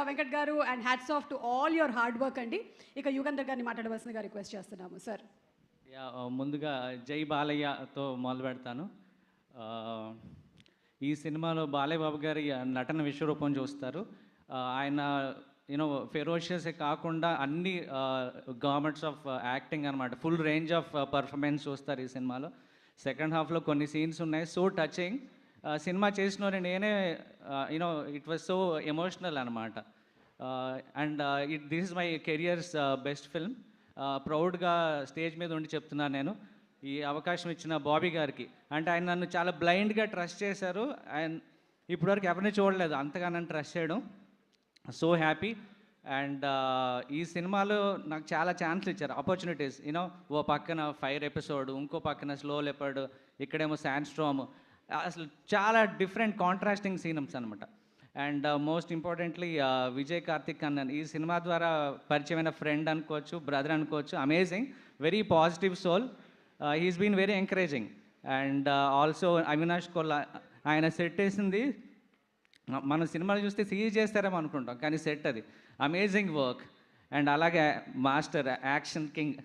వెంకట్ గారు and hats off to all your hard work అండి. ఇక యుగంధర్ గారిని మాట్లాడవలసిందిగా రిక్వెస్ట్ చేస్తున్నాము సార్. ముందుగా జై బాలయ్యతో మొదలు పెడతాను. ఈ సినిమాలో బాలయ్య బాబు గారి నటన విశ్వరూపం చూస్తారు. ఆయన ఫెరోషియసే కాకుండా అన్ని గవర్నమెంట్స్ ఆఫ్ యాక్టింగ్ అనమాట, ఫుల్ రేంజ్ ఆఫ్ పర్ఫార్మెన్స్ చూస్తారు ఈ సినిమాలో. సెకండ్ హాఫ్లో కొన్ని సీన్స్ ఉన్నాయి, సో టచింగ్. సినిమా చేసిన నేనే ఇట్ వాజ్ సో ఎమోషనల్ అనమాట. And this is my careers best film. ప్రౌడ్గా స్టేజ్ మీద ఉండి చెప్తున్నాను నేను. ఈ అవకాశం ఇచ్చిన బాబీ గారికి, అంటే ఆయన నన్ను చాలా బ్లైండ్గా ట్రస్ట్ చేశారు. ఆయన ఇప్పటివరకు ఎవరిని చూడలేదు అంతగా నన్ను ట్రస్ట్ చేయడం. So happy. అండ్ ఈ సినిమాలో నాకు చాలా ఛాన్స్లు ఇచ్చారు, ఆపర్చునిటీస్. ఓ పక్కన ఫైర్ ఎపిసోడ్, ఇంకో పక్కన స్లో లెపర్డ్, ఇక్కడేమో శాండ్ స్ట్రామ్. అసలు చాలా డిఫరెంట్ కాంట్రాస్టింగ్ సీన్స్ అనమాట. And most importantly Vijay Karthik అన్న ఈ సినిమా ద్వారా పరిచయమైన ఫ్రెండ్ అనుకోవచ్చు, బ్రదర్ అనుకోవచ్చు. Amazing, very positive soul. He's been very encouraging. And also Avinash Kolla, ఆయన సెట్ వేసింది మన సినిమాలు చూస్తే సీజీ చేస్తారేమో అనుకుంటాం, కానీ సెట్ అది అమేజింగ్ వర్క్. అండ్ అలాగే master action king,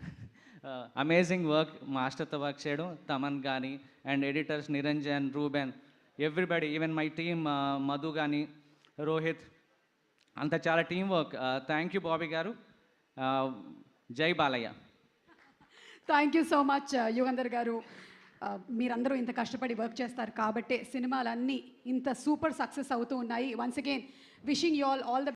amazing work, మాస్టర్తో వర్క్ చేయడం. తమన్ కానీ and editors Niranjan, Ruben, everybody, even my team, Madhu కానీ, రోహిత్, అంత చాలా team work. Thank you Bobby garu. Jai Balayya. Thank you so much Yugandhar garu. మీరందరూ ఇంత కష్టపడి వర్క్ చేస్తారు కాబట్టి సినిమాలన్నీ ఇంత సూపర్ సక్సెస్ అవుతూ ఉన్నాయి. Once again wishing you all the